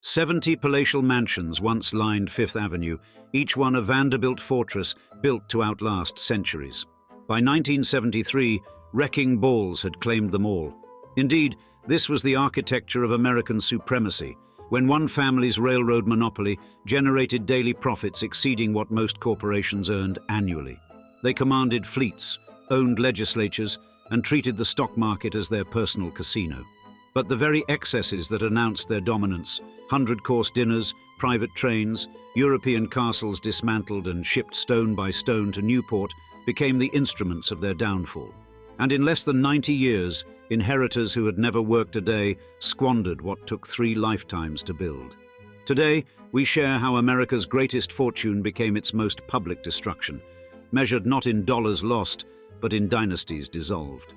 70 palatial mansions once lined Fifth Avenue, each one a Vanderbilt fortress built to outlast centuries. By 1973, wrecking balls had claimed them all. Indeed, this was the architecture of American supremacy, when one family's railroad monopoly generated daily profits exceeding what most corporations earned annually. They commanded fleets, owned legislatures, and treated the stock market as their personal casino. But the very excesses that announced their dominance, 100-course dinners, private trains, European castles dismantled and shipped stone by stone to Newport, became the instruments of their downfall. And in less than 90 years, inheritors who had never worked a day squandered what took 3 lifetimes to build. Today, we share how America's greatest fortune became its most public destruction, measured not in dollars lost, but in dynasties dissolved.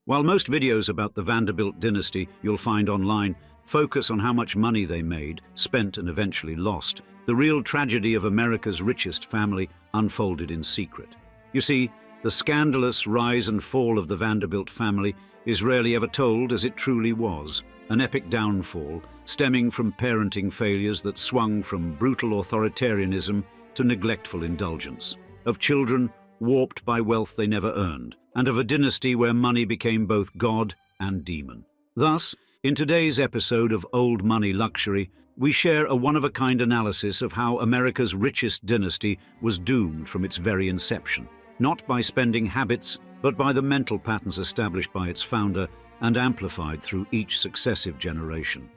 While most videos about the Vanderbilt dynasty you'll find online focus on how much money they made, spent, and eventually lost, the real tragedy of America's richest family unfolded in secret. You see, the scandalous rise and fall of the Vanderbilt family is rarely ever told as it truly was, an epic downfall stemming from parenting failures that swung from brutal authoritarianism to neglectful indulgence, of children warped by wealth they never earned, and of a dynasty where money became both god and demon. Thus, in today's episode of Old Money Luxury, we share a one-of-a-kind analysis of how America's richest dynasty was doomed from its very inception, not by spending habits, but by the mental patterns established by its founder and amplified through each successive generation.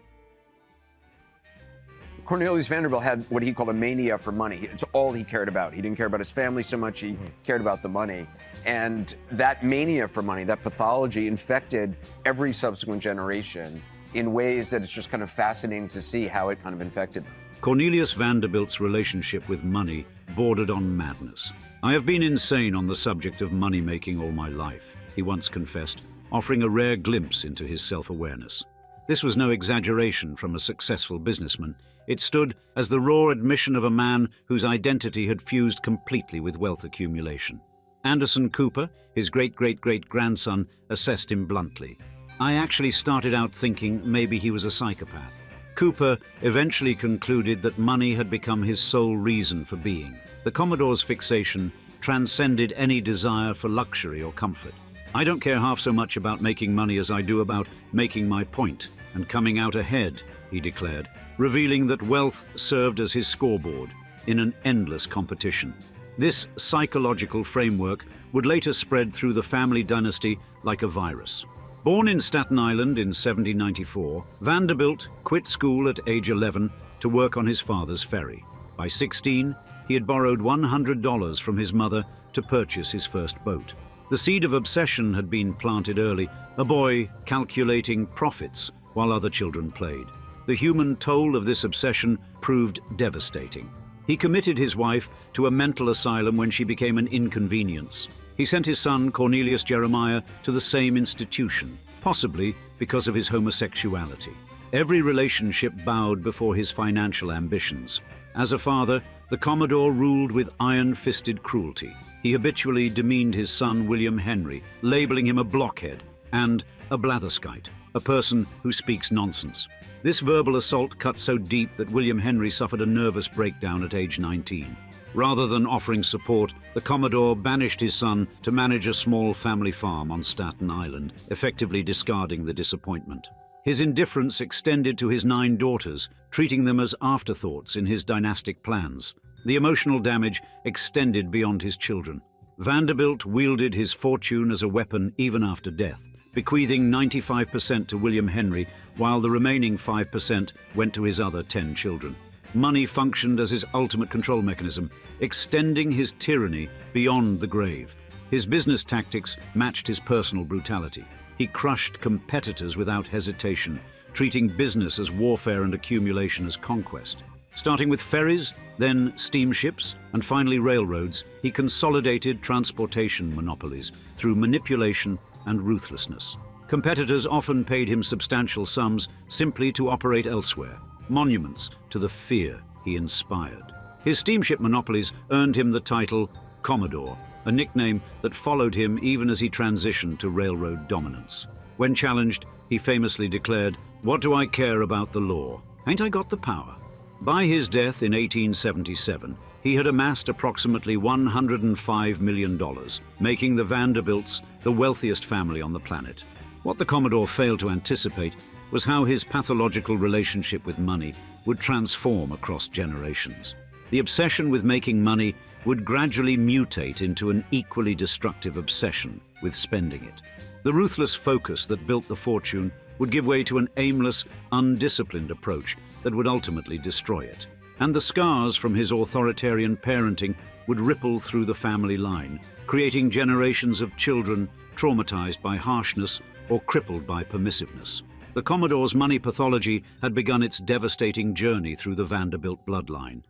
Cornelius Vanderbilt had what he called a mania for money. It's all he cared about. He didn't care about his family so much, he cared about the money. And that mania for money, that pathology, infected every subsequent generation in ways that it's just kind of fascinating to see how it kind of infected them. Cornelius Vanderbilt's relationship with money bordered on madness. "I have been insane on the subject of money-making all my life," he once confessed, offering a rare glimpse into his self-awareness. This was no exaggeration from a successful businessman. It stood as the raw admission of a man whose identity had fused completely with wealth accumulation. Anderson Cooper, his great-great-great-grandson, assessed him bluntly. "I actually started out thinking maybe he was a psychopath." Cooper eventually concluded that money had become his sole reason for being. The Commodore's fixation transcended any desire for luxury or comfort. "I don't care half so much about making money as I do about making my point and coming out ahead," he declared, revealing that wealth served as his scoreboard in an endless competition. This psychological framework would later spread through the family dynasty like a virus. Born in Staten Island in 1794, Vanderbilt quit school at age 11 to work on his father's ferry. By 16, he had borrowed $100 from his mother to purchase his first boat. The seed of obsession had been planted early, a boy calculating profits while other children played. The human toll of this obsession proved devastating. He committed his wife to a mental asylum when she became an inconvenience. He sent his son, Cornelius Jeremiah, to the same institution, possibly because of his homosexuality. Every relationship bowed before his financial ambitions. As a father, the Commodore ruled with iron-fisted cruelty. He habitually demeaned his son, William Henry, labeling him a blockhead and a blatherskite, a person who speaks nonsense. This verbal assault cut so deep that William Henry suffered a nervous breakdown at age 19. Rather than offering support, the Commodore banished his son to manage a small family farm on Staten Island, effectively discarding the disappointment. His indifference extended to his 9 daughters, treating them as afterthoughts in his dynastic plans. The emotional damage extended beyond his children. Vanderbilt wielded his fortune as a weapon even after death, bequeathing 95% to William Henry, while the remaining 5% went to his other 10 children. Money functioned as his ultimate control mechanism, extending his tyranny beyond the grave. His business tactics matched his personal brutality. He crushed competitors without hesitation, treating business as warfare and accumulation as conquest. Starting with ferries, then steamships, and finally railroads, he consolidated transportation monopolies through manipulation and ruthlessness. Competitors often paid him substantial sums simply to operate elsewhere, monuments to the fear he inspired. His steamship monopolies earned him the title Commodore, a nickname that followed him even as he transitioned to railroad dominance. When challenged, he famously declared, "What do I care about the law? Ain't I got the power?" By his death in 1877, he had amassed approximately $105 million, making the Vanderbilts the wealthiest family on the planet. What the Commodore failed to anticipate was how his pathological relationship with money would transform across generations. The obsession with making money would gradually mutate into an equally destructive obsession with spending it. The ruthless focus that built the fortune would give way to an aimless, undisciplined approach that would ultimately destroy it. And the scars from his authoritarian parenting would ripple through the family line, creating generations of children traumatized by harshness or crippled by permissiveness. The Commodore's money pathology had begun its devastating journey through the Vanderbilt bloodline.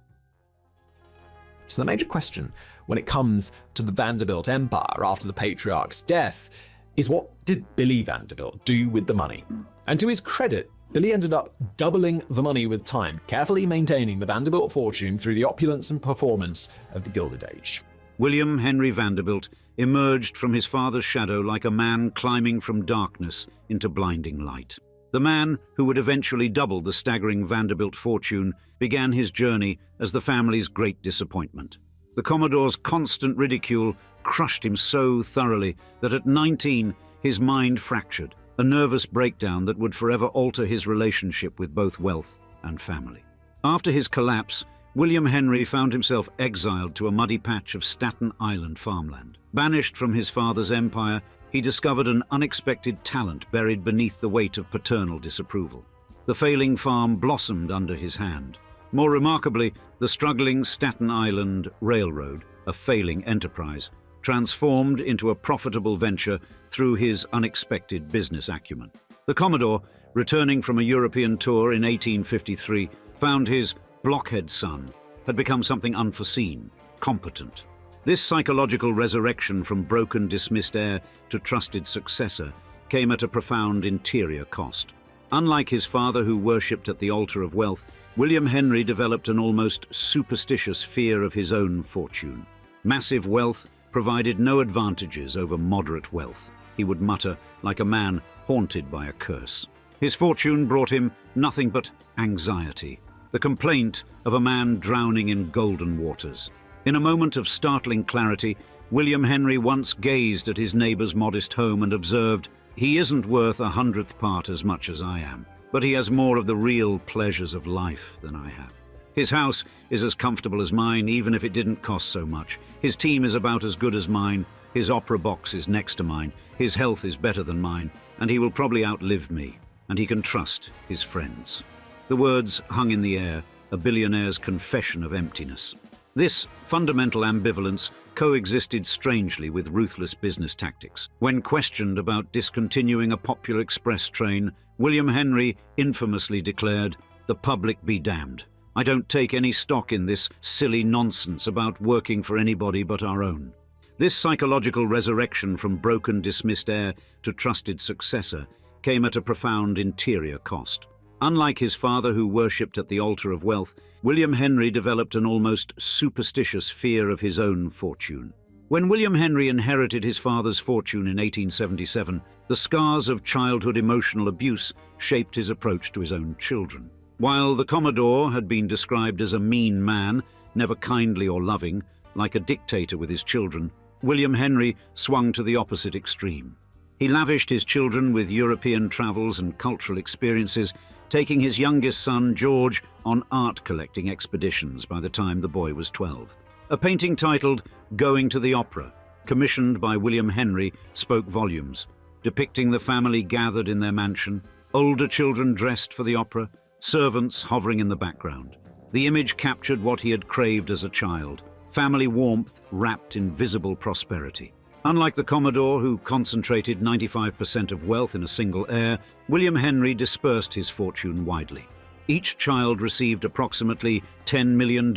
So the major question when it comes to the Vanderbilt empire after the patriarch's death is, what did Billy Vanderbilt do with the money? And to his credit, Billy ended up doubling the money with time, carefully maintaining the Vanderbilt fortune through the opulence and performance of the Gilded Age. William Henry Vanderbilt emerged from his father's shadow like a man climbing from darkness into blinding light. The man who would eventually double the staggering Vanderbilt fortune began his journey as the family's great disappointment. The Commodore's constant ridicule crushed him so thoroughly that at 19 his mind fractured, a nervous breakdown that would forever alter his relationship with both wealth and family. After his collapse, William Henry found himself exiled to a muddy patch of Staten Island farmland. Banished from his father's empire, he discovered an unexpected talent buried beneath the weight of paternal disapproval. The failing farm blossomed under his hand. More remarkably, the struggling Staten Island Railroad, a failing enterprise, transformed into a profitable venture through his unexpected business acumen. The Commodore, returning from a European tour in 1853, found his blockhead son had become something unforeseen, competent. This psychological resurrection from broken, dismissed heir to trusted successor came at a profound interior cost. Unlike his father, who worshipped at the altar of wealth, William Henry developed an almost superstitious fear of his own fortune. Massive wealth provided no advantages over moderate wealth, he would mutter like a man haunted by a curse. His fortune brought him nothing but anxiety, the complaint of a man drowning in golden waters. In a moment of startling clarity, William Henry once gazed at his neighbor's modest home and observed, "He isn't worth 100th part as much as I am, but he has more of the real pleasures of life than I have. His house is as comfortable as mine, even if it didn't cost so much. His team is about as good as mine. His opera box is next to mine. His health is better than mine, and he will probably outlive me, and he can trust his friends." The words hung in the air, a billionaire's confession of emptiness. This fundamental ambivalence coexisted strangely with ruthless business tactics. When questioned about discontinuing a popular express train, William Henry infamously declared, "The public be damned. I don't take any stock in this silly nonsense about working for anybody but our own." This psychological resurrection from broken, dismissed heir to trusted successor came at a profound interior cost. Unlike his father, who worshipped at the altar of wealth, William Henry developed an almost superstitious fear of his own fortune. When William Henry inherited his father's fortune in 1877, the scars of childhood emotional abuse shaped his approach to his own children. While the Commodore had been described as a mean man, never kindly or loving, like a dictator with his children, William Henry swung to the opposite extreme. He lavished his children with European travels and cultural experiences, taking his youngest son, George, on art collecting expeditions by the time the boy was 12. A painting titled "Going to the Opera," commissioned by William Henry, spoke volumes, depicting the family gathered in their mansion, older children dressed for the opera, servants hovering in the background. The image captured what he had craved as a child, family warmth wrapped in visible prosperity. Unlike the Commodore, who concentrated 95% of wealth in a single heir, William Henry dispersed his fortune widely. Each child received approximately $10 million,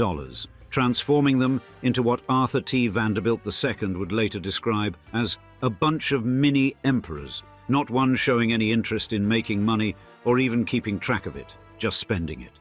transforming them into what Arthur T. Vanderbilt II would later describe as a bunch of mini-emperors, not one showing any interest in making money or even keeping track of it, just spending it.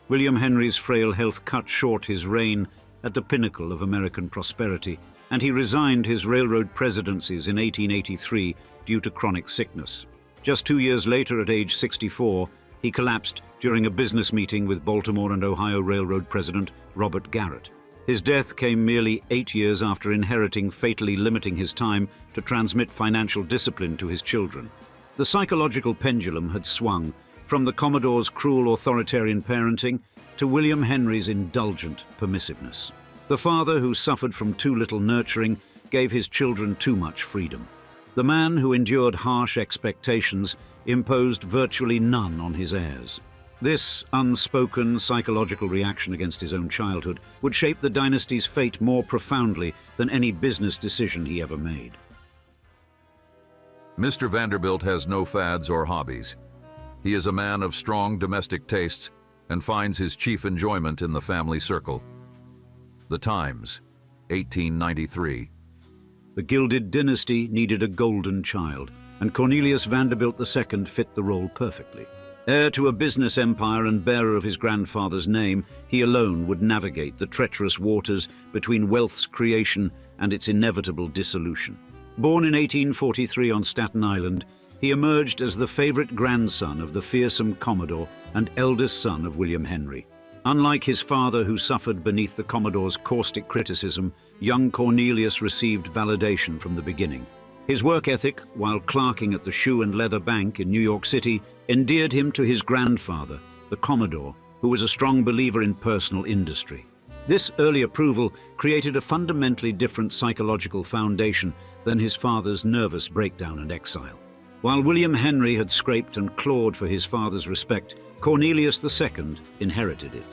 William Henry's frail health cut short his reign at the pinnacle of American prosperity, and he resigned his railroad presidencies in 1883 due to chronic sickness. Just 2 years later, at age 64, he collapsed during a business meeting with Baltimore and Ohio Railroad President Robert Garrett. His death came merely 8 years after inheriting, fatally limiting his time to transmit financial discipline to his children. The psychological pendulum had swung from the Commodore's cruel authoritarian parenting to William Henry's indulgent permissiveness. The father who suffered from too little nurturing gave his children too much freedom. The man who endured harsh expectations imposed virtually none on his heirs. This unspoken psychological reaction against his own childhood would shape the dynasty's fate more profoundly than any business decision he ever made. Mr. Vanderbilt has no fads or hobbies. He is a man of strong domestic tastes and finds his chief enjoyment in the family circle. The Times, 1893. The Gilded Dynasty needed a golden child, and Cornelius Vanderbilt II fit the role perfectly. Heir to a business empire and bearer of his grandfather's name, he alone would navigate the treacherous waters between wealth's creation and its inevitable dissolution. Born in 1843 on Staten Island, he emerged as the favorite grandson of the fearsome Commodore and eldest son of William Henry. Unlike his father, who suffered beneath the Commodore's caustic criticism, young Cornelius received validation from the beginning. His work ethic, while clerking at the Shoe and Leather Bank in New York City, endeared him to his grandfather, the Commodore, who was a strong believer in personal industry. This early approval created a fundamentally different psychological foundation than his father's nervous breakdown and exile. While William Henry had scraped and clawed for his father's respect, Cornelius II inherited it.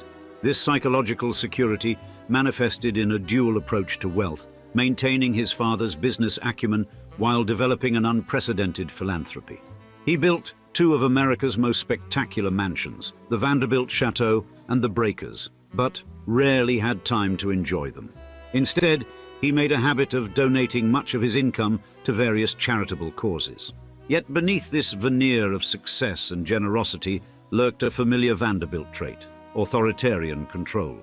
This psychological security manifested in a dual approach to wealth, maintaining his father's business acumen while developing an unprecedented philanthropy. He built two of America's most spectacular mansions, the Vanderbilt Chateau and the Breakers, but rarely had time to enjoy them. Instead, he made a habit of donating much of his income to various charitable causes. Yet beneath this veneer of success and generosity lurked a familiar Vanderbilt trait: authoritarian control.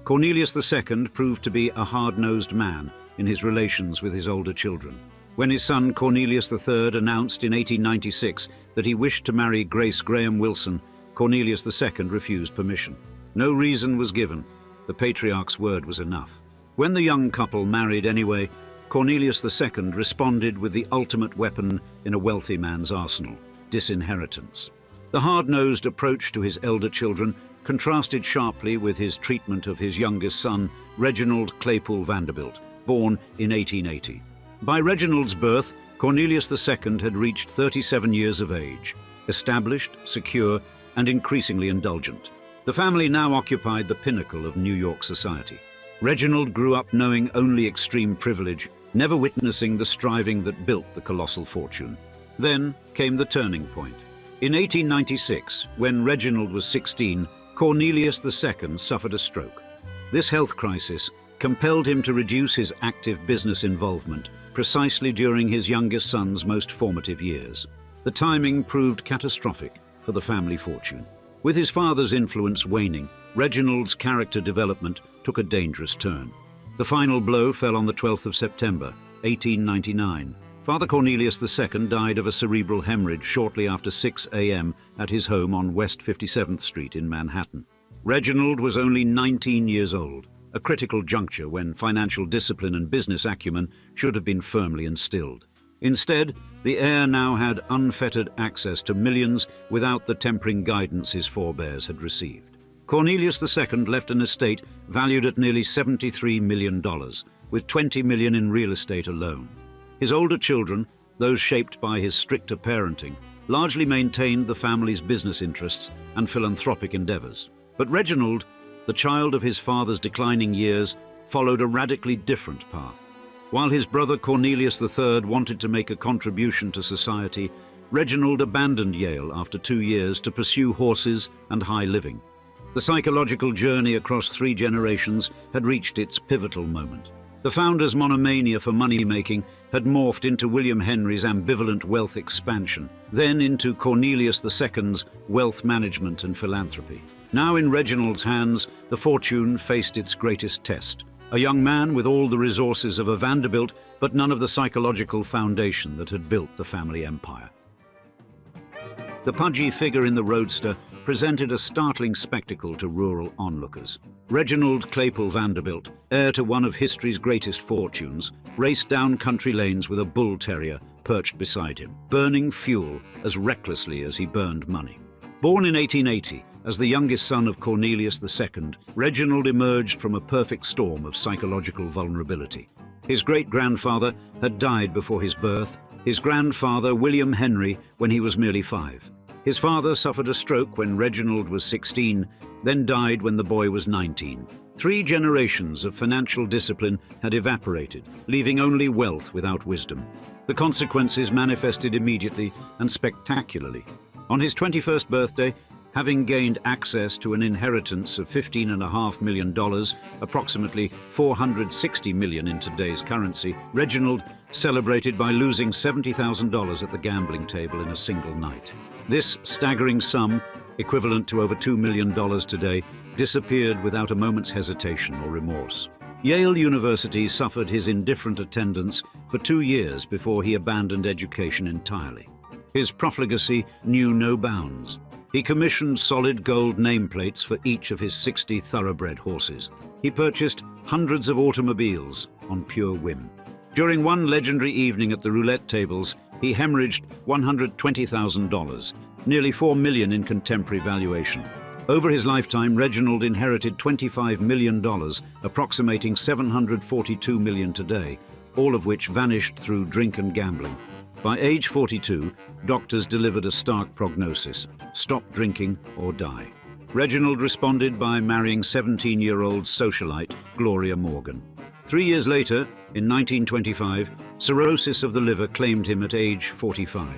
Cornelius II proved to be a hard-nosed man in his relations with his older children. When his son Cornelius III announced in 1896 that he wished to marry Grace Graham Wilson, Cornelius II refused permission. No reason was given. The patriarch's word was enough. When the young couple married anyway, Cornelius II responded with the ultimate weapon in a wealthy man's arsenal: disinheritance. The hard-nosed approach to his elder children contrasted sharply with his treatment of his youngest son, Reginald Claypool Vanderbilt, born in 1880. By Reginald's birth, Cornelius II had reached 37 years of age, established, secure, and increasingly indulgent. The family now occupied the pinnacle of New York society. Reginald grew up knowing only extreme privilege, never witnessing the striving that built the colossal fortune. Then came the turning point. In 1896, when Reginald was 16, Cornelius II suffered a stroke. This health crisis compelled him to reduce his active business involvement precisely during his youngest son's most formative years. The timing proved catastrophic for the family fortune. With his father's influence waning, Reginald's character development took a dangerous turn. The final blow fell on the 12th of September, 1899. Father Cornelius II died of a cerebral hemorrhage shortly after 6 a.m. at his home on West 57th Street in Manhattan. Reginald was only 19 years old, a critical juncture when financial discipline and business acumen should have been firmly instilled. Instead, the heir now had unfettered access to millions without the tempering guidance his forebears had received. Cornelius II left an estate valued at nearly $73 million, with $20 million in real estate alone. His older children, those shaped by his stricter parenting, largely maintained the family's business interests and philanthropic endeavors. But Reginald, the child of his father's declining years, followed a radically different path. While his brother Cornelius III wanted to make a contribution to society, Reginald abandoned Yale after 2 years to pursue horses and high living. The psychological journey across 3 generations had reached its pivotal moment. The founder's monomania for money-making had morphed into William Henry's ambivalent wealth expansion, then into Cornelius II's wealth management and philanthropy. Now in Reginald's hands, the fortune faced its greatest test. A young man with all the resources of a Vanderbilt, but none of the psychological foundation that had built the family empire. The pudgy figure in the roadster presented a startling spectacle to rural onlookers. Reginald Claypool Vanderbilt, heir to one of history's greatest fortunes, raced down country lanes with a bull terrier perched beside him, burning fuel as recklessly as he burned money. Born in 1880, as the youngest son of Cornelius II, Reginald emerged from a perfect storm of psychological vulnerability. His great-grandfather had died before his birth, his grandfather, William Henry, when he was merely 5. His father suffered a stroke when Reginald was 16, then died when the boy was 19. 3 generations of financial discipline had evaporated, leaving only wealth without wisdom. The consequences manifested immediately and spectacularly. On his 21st birthday, having gained access to an inheritance of $15.5 million, approximately $460 million in today's currency, Reginald celebrated by losing $70,000 at the gambling table in a single night. This staggering sum, equivalent to over $2 million today, disappeared without a moment's hesitation or remorse. Yale University suffered his indifferent attendance for 2 years before he abandoned education entirely. His profligacy knew no bounds. He commissioned solid gold nameplates for each of his 60 thoroughbred horses. He purchased hundreds of automobiles on pure whim. During one legendary evening at the roulette tables, he hemorrhaged $120,000, nearly $4 million in contemporary valuation. Over his lifetime, Reginald inherited $25 million, approximating $742 million today, all of which vanished through drink and gambling. By age 42, doctors delivered a stark prognosis: stop drinking or die. Reginald responded by marrying 17-year-old socialite Gloria Morgan. 3 years later, in 1925, cirrhosis of the liver claimed him at age 45.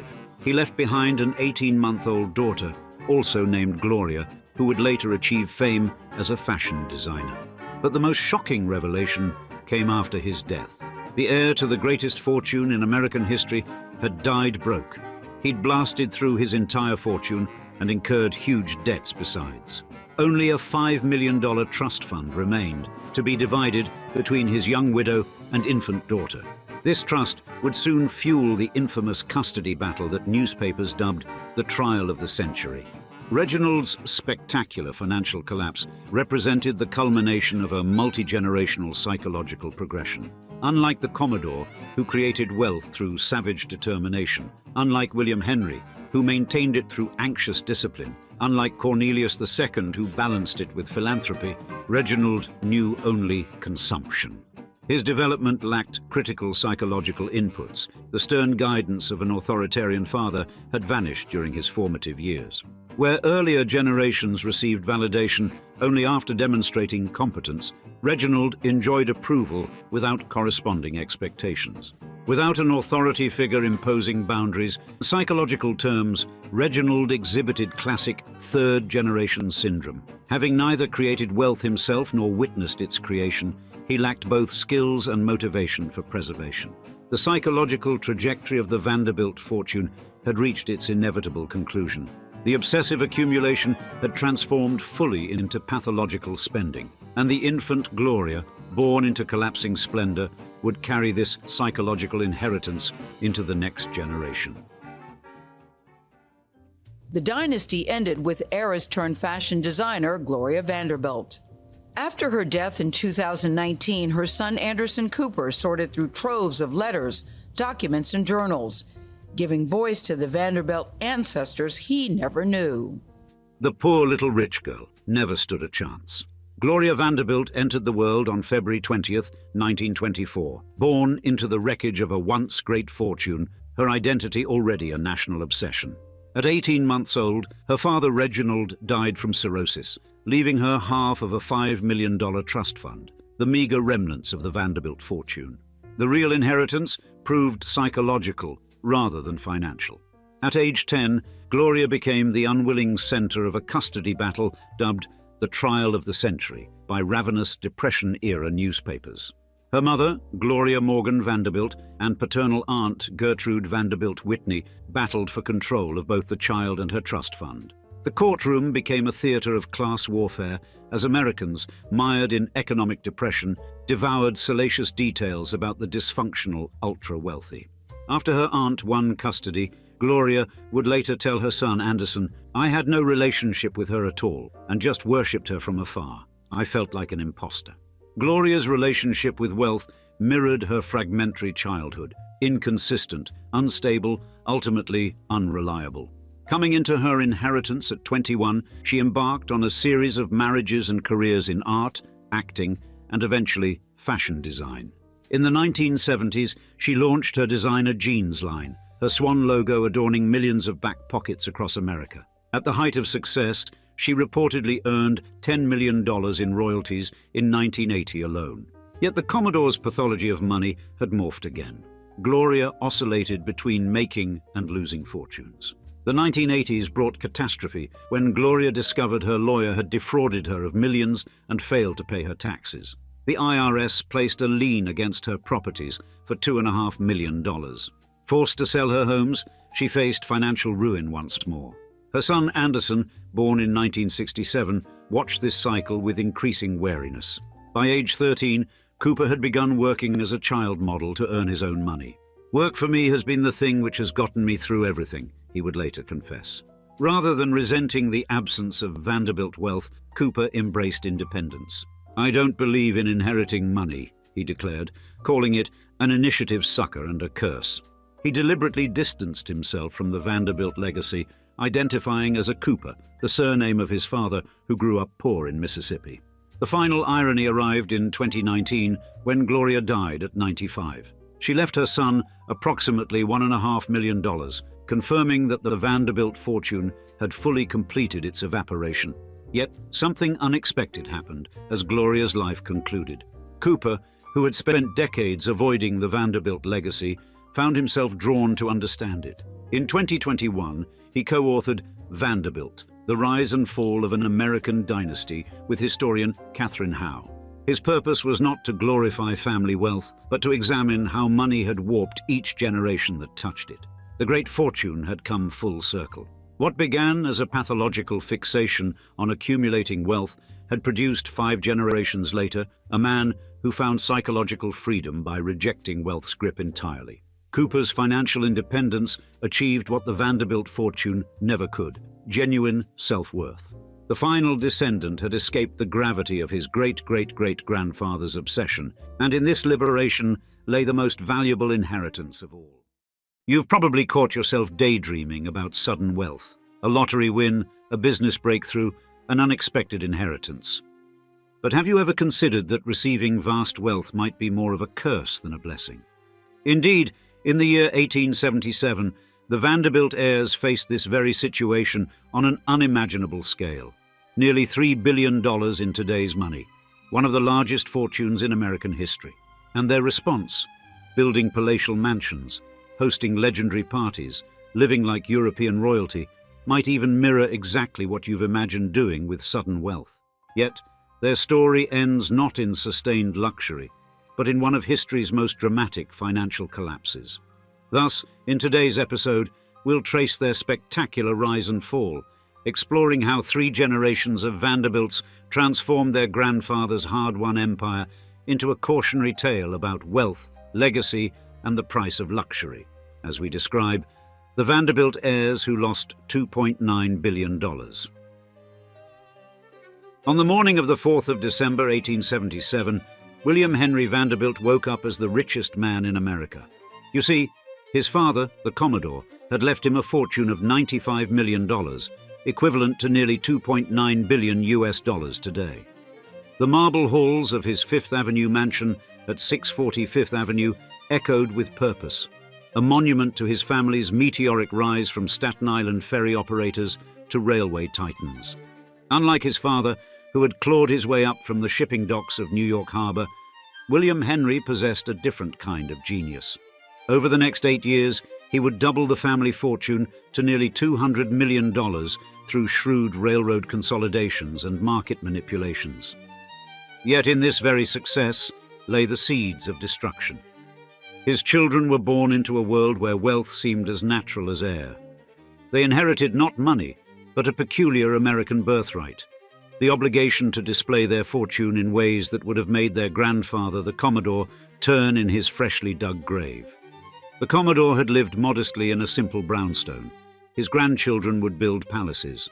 He left behind an 18-month-old daughter, also named Gloria, who would later achieve fame as a fashion designer. But the most shocking revelation came after his death. The heir to the greatest fortune in American history had died broke. He'd blasted through his entire fortune and incurred huge debts besides. Only a $5 million trust fund remained, to be divided between his young widow and infant daughter. This trust would soon fuel the infamous custody battle that newspapers dubbed the trial of the century. Reginald's spectacular financial collapse represented the culmination of a multi-generational psychological progression. Unlike the commodore, who created wealth through savage determination, unlike William Henry, who maintained it through anxious discipline, unlike Cornelius II, who balanced it with philanthropy, Reginald knew only consumption. His development lacked critical psychological inputs. The stern guidance of an authoritarian father had vanished during his formative years. Where earlier generations received validation only after demonstrating competence, Reginald enjoyed approval without corresponding expectations. Without an authority figure imposing boundaries, in psychological terms, Reginald exhibited classic third-generation syndrome. Having neither created wealth himself nor witnessed its creation, he lacked both skills and motivation for preservation. The psychological trajectory of the Vanderbilt fortune had reached its inevitable conclusion. The obsessive accumulation had transformed fully into pathological spending, and the infant Gloria, born into collapsing splendor, would carry this psychological inheritance into the next generation. The dynasty ended with heiress-turned-fashion designer Gloria Vanderbilt. After her death in 2019, her son Anderson Cooper sorted through troves of letters, documents, and journals, giving voice to the Vanderbilt ancestors he never knew. The poor little rich girl never stood a chance. Gloria Vanderbilt entered the world on February 20th, 1924. Born into the wreckage of a once great fortune, her identity already a national obsession. At 18 months old, her father Reginald died from cirrhosis, leaving her half of a $5 million trust fund, the meager remnants of the Vanderbilt fortune. The real inheritance proved psychological rather than financial. At age 10, Gloria became the unwilling center of a custody battle dubbed the trial of the century by ravenous Depression-era newspapers. Her mother, Gloria Morgan Vanderbilt, and paternal aunt, Gertrude Vanderbilt Whitney, battled for control of both the child and her trust fund. The courtroom became a theater of class warfare as Americans, mired in economic depression, devoured salacious details about the dysfunctional ultra-wealthy. After her aunt won custody, Gloria would later tell her son Anderson, "I had no relationship with her at all and just worshipped her from afar. I felt like an imposter." Gloria's relationship with wealth mirrored her fragmentary childhood, inconsistent, unstable, ultimately unreliable. Coming into her inheritance at 21, she embarked on a series of marriages and careers in art, acting, and eventually fashion design. In the 1970s, she launched her designer jeans line, her swan logo adorning millions of back pockets across America. At the height of success, she reportedly earned $10 million in royalties in 1980 alone. Yet the Commodore's pathology of money had morphed again. Gloria oscillated between making and losing fortunes. The 1980s brought catastrophe when Gloria discovered her lawyer had defrauded her of millions and failed to pay her taxes. The IRS placed a lien against her properties for $2.5 million. Forced to sell her homes, she faced financial ruin once more. Her son Anderson, born in 1967, watched this cycle with increasing wariness. By age 13, Cooper had begun working as a child model to earn his own money. "Work for me has been the thing which has gotten me through everything," he would later confess. Rather than resenting the absence of Vanderbilt wealth, Cooper embraced independence. "I don't believe in inheriting money," he declared, calling it an initiative sucker and a curse. He deliberately distanced himself from the Vanderbilt legacy, identifying as a Cooper, the surname of his father, who grew up poor in Mississippi. The final irony arrived in 2019 when Gloria died at 95. She left her son approximately $1.5 million, confirming that the Vanderbilt fortune had fully completed its evaporation. Yet something unexpected happened as Gloria's life concluded. Cooper, who had spent decades avoiding the Vanderbilt legacy, found himself drawn to understand it. In 2021, he co-authored Vanderbilt, The Rise and Fall of an American Dynasty, with historian Catherine Howe. His purpose was not to glorify family wealth, but to examine how money had warped each generation that touched it. The great fortune had come full circle. What began as a pathological fixation on accumulating wealth had produced 5 generations later a man who found psychological freedom by rejecting wealth's grip entirely. Cooper's financial independence achieved what the Vanderbilt fortune never could: genuine self-worth. The final descendant had escaped the gravity of his great-great-great-grandfather's obsession, and in this liberation lay the most valuable inheritance of all. You've probably caught yourself daydreaming about sudden wealth, a lottery win, a business breakthrough, an unexpected inheritance. But have you ever considered that receiving vast wealth might be more of a curse than a blessing? Indeed, in the year 1877, the Vanderbilt heirs faced this very situation on an unimaginable scale. Nearly $3 billion in today's money, one of the largest fortunes in American history. And their response: building palatial mansions, hosting legendary parties, living like European royalty, might even mirror exactly what you've imagined doing with sudden wealth. Yet, their story ends not in sustained luxury, but in one of history's most dramatic financial collapses. Thus, in today's episode, we'll trace their spectacular rise and fall, exploring how 3 generations of Vanderbilts transformed their grandfather's hard-won empire into a cautionary tale about wealth, legacy, and the price of luxury, as we describe the Vanderbilt heirs who lost $2.9 billion. On the morning of the 4th of December 1877, William Henry Vanderbilt woke up as the richest man in America. You see, his father, the Commodore, had left him a fortune of $95 million, equivalent to nearly $2.9 billion today. The marble halls of his Fifth Avenue mansion at 640 Fifth Avenue echoed with purpose, a monument to his family's meteoric rise from Staten Island ferry operators to railway titans. Unlike his father, who had clawed his way up from the shipping docks of New York Harbor, William Henry possessed a different kind of genius. Over the next 8 years, he would double the family fortune to nearly $200 million through shrewd railroad consolidations and market manipulations. Yet in this very success lay the seeds of destruction. His children were born into a world where wealth seemed as natural as air. They inherited not money, but a peculiar American birthright, the obligation to display their fortune in ways that would have made their grandfather, the Commodore, turn in his freshly dug grave. The Commodore had lived modestly in a simple brownstone. His grandchildren would build palaces.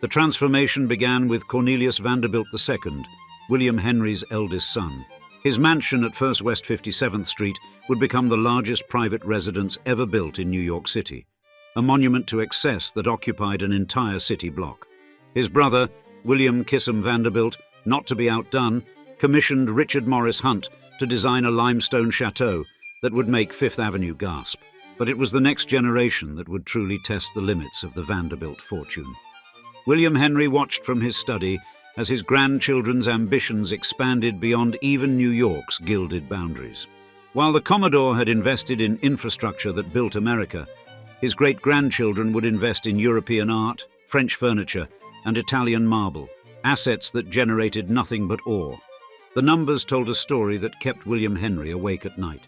The transformation began with Cornelius Vanderbilt II, William Henry's eldest son. His mansion at First West 57th Street would become the largest private residence ever built in New York City, a monument to excess that occupied an entire city block. His brother, William Kissam Vanderbilt, not to be outdone, commissioned Richard Morris Hunt to design a limestone chateau that would make Fifth Avenue gasp. But it was the next generation that would truly test the limits of the Vanderbilt fortune. William Henry watched from his study as his grandchildren's ambitions expanded beyond even New York's gilded boundaries. While the Commodore had invested in infrastructure that built America, his great-grandchildren would invest in European art, French furniture, and Italian marble, assets that generated nothing but awe. The numbers told a story that kept William Henry awake at night.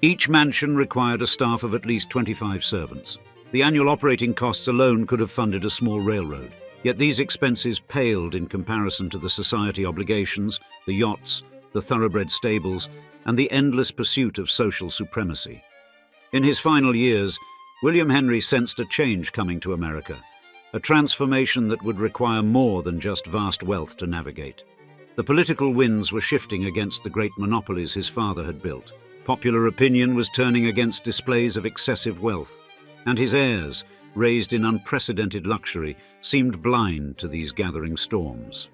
Each mansion required a staff of at least 25 servants. The annual operating costs alone could have funded a small railroad. Yet these expenses paled in comparison to the society obligations, the yachts, the thoroughbred stables, and the endless pursuit of social supremacy. In his final years, William Henry sensed a change coming to America, a transformation that would require more than just vast wealth to navigate. The political winds were shifting against the great monopolies his father had built. Popular opinion was turning against displays of excessive wealth, and his heirs, raised in unprecedented luxury, seemed blind to these gathering storms.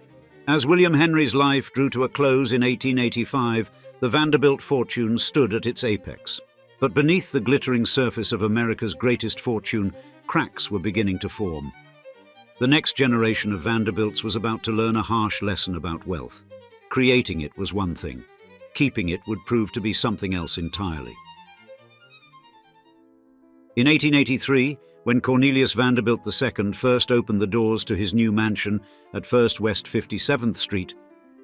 As William Henry's life drew to a close in 1885, the Vanderbilt fortune stood at its apex. But beneath the glittering surface of America's greatest fortune, cracks were beginning to form. The next generation of Vanderbilts was about to learn a harsh lesson about wealth. Creating it was one thing. Keeping it would prove to be something else entirely. In 1883, when Cornelius Vanderbilt II first opened the doors to his new mansion at First West 57th Street,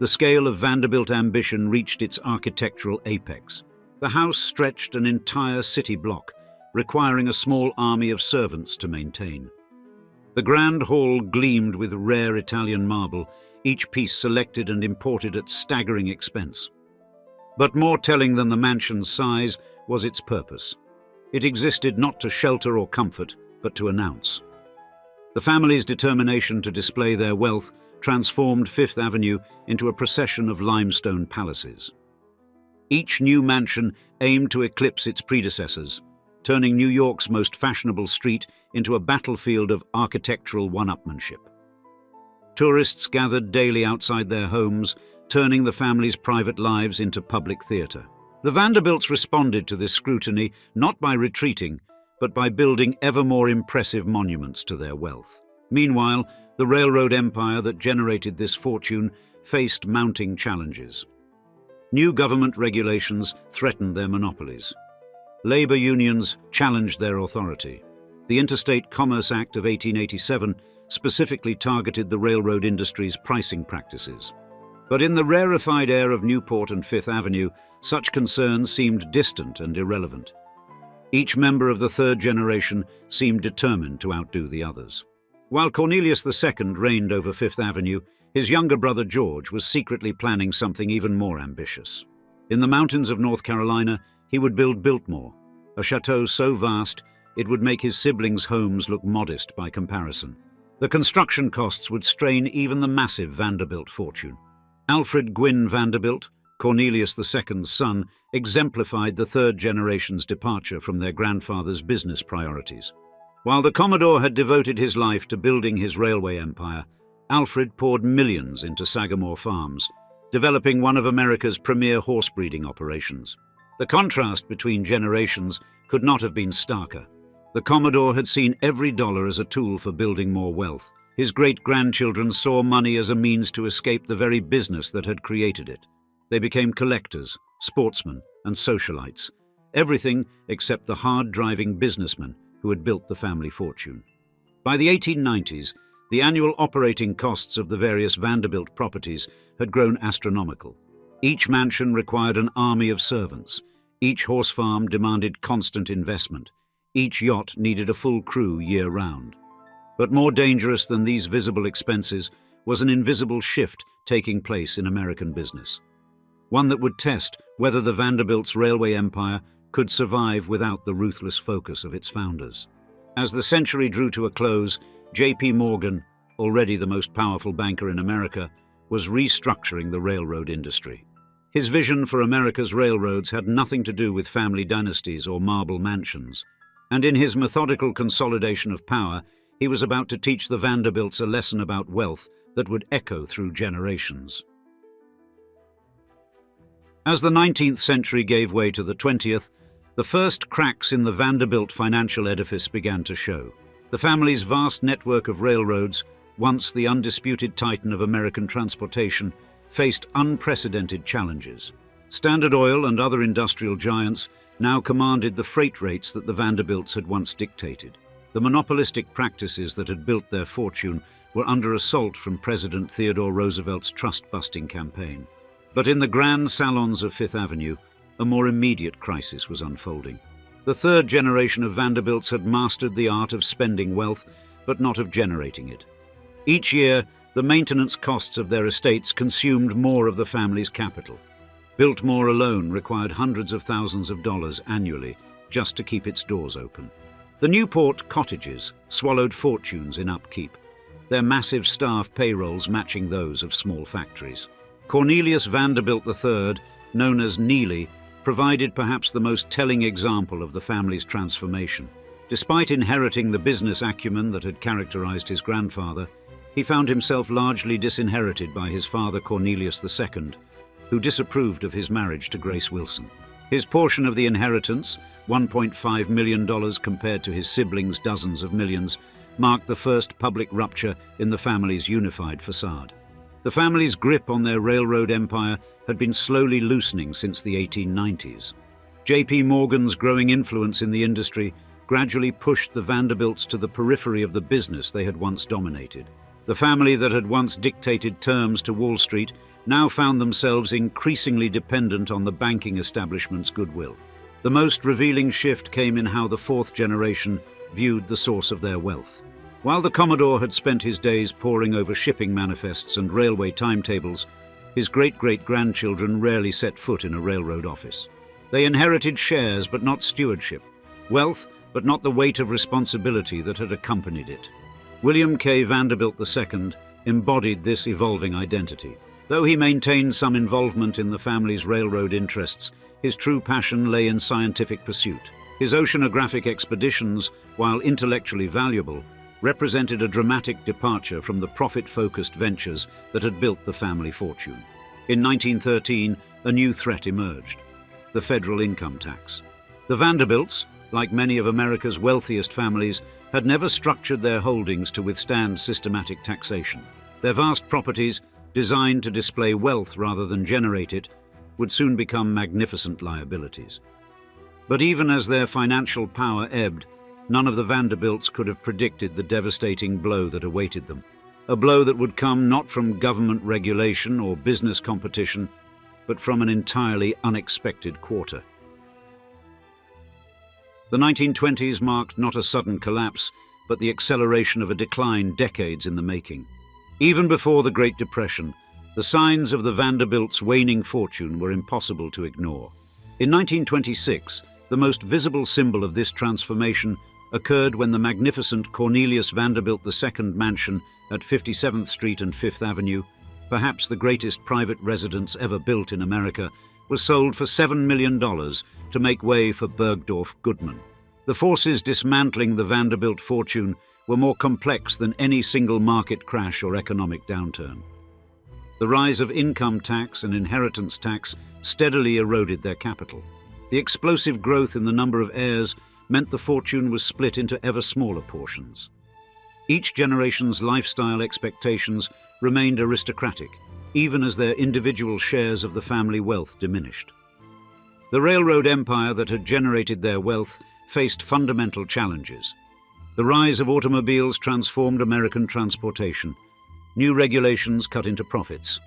the scale of Vanderbilt ambition reached its architectural apex. The house stretched an entire city block, requiring a small army of servants to maintain. The grand hall gleamed with rare Italian marble, each piece selected and imported at staggering expense. But more telling than the mansion's size was its purpose. It existed not to shelter or comfort, but to announce. The family's determination to display their wealth transformed Fifth Avenue into a procession of limestone palaces. Each new mansion aimed to eclipse its predecessors, turning New York's most fashionable street into a battlefield of architectural one-upmanship. Tourists gathered daily outside their homes, turning the family's private lives into public theater. The Vanderbilts responded to this scrutiny not by retreating, but by building ever more impressive monuments to their wealth. Meanwhile, the railroad empire that generated this fortune faced mounting challenges. New government regulations threatened their monopolies. Labor unions challenged their authority. The Interstate Commerce Act of 1887 specifically targeted the railroad industry's pricing practices. But in the rarefied air of Newport and Fifth Avenue, such concerns seemed distant and irrelevant. Each member of the third generation seemed determined to outdo the others. While Cornelius II reigned over Fifth Avenue, his younger brother George was secretly planning something even more ambitious. In the mountains of North Carolina, he would build Biltmore, a chateau so vast it would make his siblings' homes look modest by comparison. The construction costs would strain even the massive Vanderbilt fortune. Alfred Gwynne Vanderbilt, Cornelius II's son, exemplified the third generation's departure from their grandfather's business priorities. While the Commodore had devoted his life to building his railway empire, Alfred poured millions into Sagamore Farms, developing one of America's premier horse breeding operations. The contrast between generations could not have been starker. The Commodore had seen every dollar as a tool for building more wealth. His great-grandchildren saw money as a means to escape the very business that had created it. They became collectors, sportsmen, and socialites, everything except the hard-driving businessmen who had built the family fortune. By the 1890s, the annual operating costs of the various Vanderbilt properties had grown astronomical. Each mansion required an army of servants. Each horse farm demanded constant investment. Each yacht needed a full crew year-round. But more dangerous than these visible expenses was an invisible shift taking place in American business. One that would test whether the Vanderbilt's railway empire could survive without the ruthless focus of its founders. As the century drew to a close, J.P. Morgan, already the most powerful banker in America, was restructuring the railroad industry. His vision for America's railroads had nothing to do with family dynasties or marble mansions, and in his methodical consolidation of power, he was about to teach the Vanderbilts a lesson about wealth that would echo through generations. As the 19th century gave way to the 20th, the first cracks in the Vanderbilt financial edifice began to show. The family's vast network of railroads, once the undisputed titan of American transportation, faced unprecedented challenges. Standard Oil and other industrial giants now commanded the freight rates that the Vanderbilts had once dictated. The monopolistic practices that had built their fortune were under assault from President Theodore Roosevelt's trust-busting campaign. But in the grand salons of Fifth Avenue, a more immediate crisis was unfolding. The third generation of Vanderbilts had mastered the art of spending wealth, but not of generating it. Each year, the maintenance costs of their estates consumed more of the family's capital. Biltmore alone required hundreds of thousands of dollars annually just to keep its doors open. The Newport cottages swallowed fortunes in upkeep, their massive staff payrolls matching those of small factories. Cornelius Vanderbilt III, known as Neely, provided perhaps the most telling example of the family's transformation. Despite inheriting the business acumen that had characterized his grandfather, he found himself largely disinherited by his father Cornelius II, who disapproved of his marriage to Grace Wilson. His portion of the inheritance, $1.5 million compared to his siblings' dozens of millions, marked the first public rupture in the family's unified facade. The family's grip on their railroad empire had been slowly loosening since the 1890s. J.P. Morgan's growing influence in the industry gradually pushed the Vanderbilts to the periphery of the business they had once dominated. The family that had once dictated terms to Wall Street now found themselves increasingly dependent on the banking establishment's goodwill. The most revealing shift came in how the fourth generation viewed the source of their wealth. While the Commodore had spent his days poring over shipping manifests and railway timetables, his great-great-grandchildren rarely set foot in a railroad office. They inherited shares but not stewardship, wealth but not the weight of responsibility that had accompanied it. William K. Vanderbilt II embodied this evolving identity. Though he maintained some involvement in the family's railroad interests, his true passion lay in scientific pursuit. His oceanographic expeditions, while intellectually valuable, represented a dramatic departure from the profit-focused ventures that had built the family fortune. In 1913, a new threat emerged: the federal income tax. The Vanderbilts, like many of America's wealthiest families, had never structured their holdings to withstand systematic taxation. Their vast properties, designed to display wealth rather than generate it, would soon become magnificent liabilities. But even as their financial power ebbed, none of the Vanderbilts could have predicted the devastating blow that awaited them, a blow that would come not from government regulation or business competition, but from an entirely unexpected quarter. The 1920s marked not a sudden collapse, but the acceleration of a decline decades in the making. Even before the Great Depression, the signs of the Vanderbilts' waning fortune were impossible to ignore. In 1926, the most visible symbol of this transformation occurred when the magnificent Cornelius Vanderbilt II mansion at 57th Street and Fifth Avenue, perhaps the greatest private residence ever built in America, was sold for $7 million to make way for Bergdorf Goodman. The forces dismantling the Vanderbilt fortune were more complex than any single market crash or economic downturn. The rise of income tax and inheritance tax steadily eroded their capital. The explosive growth in the number of heirs meant the fortune was split into ever smaller portions. Each generation's lifestyle expectations remained aristocratic, even as their individual shares of the family wealth diminished. The railroad empire that had generated their wealth faced fundamental challenges. The rise of automobiles transformed American transportation. New regulations cut into profits.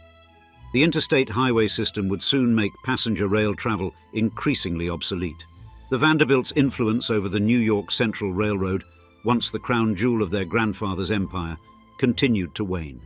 The interstate highway system would soon make passenger rail travel increasingly obsolete. The Vanderbilts' influence over the New York Central Railroad, once the crown jewel of their grandfather's empire, continued to wane.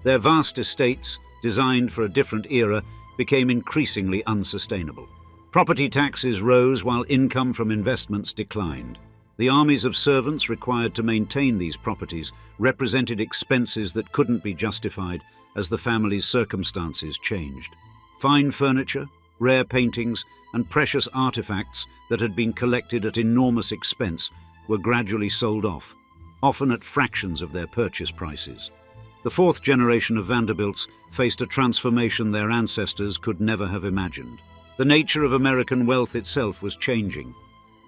Their vast estates, designed for a different era, became increasingly unsustainable. Property taxes rose while income from investments declined. The armies of servants required to maintain these properties represented expenses that couldn't be justified as the family's circumstances changed. Fine furniture, rare paintings, and precious artifacts that had been collected at enormous expense were gradually sold off, often at fractions of their purchase prices. The fourth generation of Vanderbilts faced a transformation their ancestors could never have imagined. The nature of American wealth itself was changing.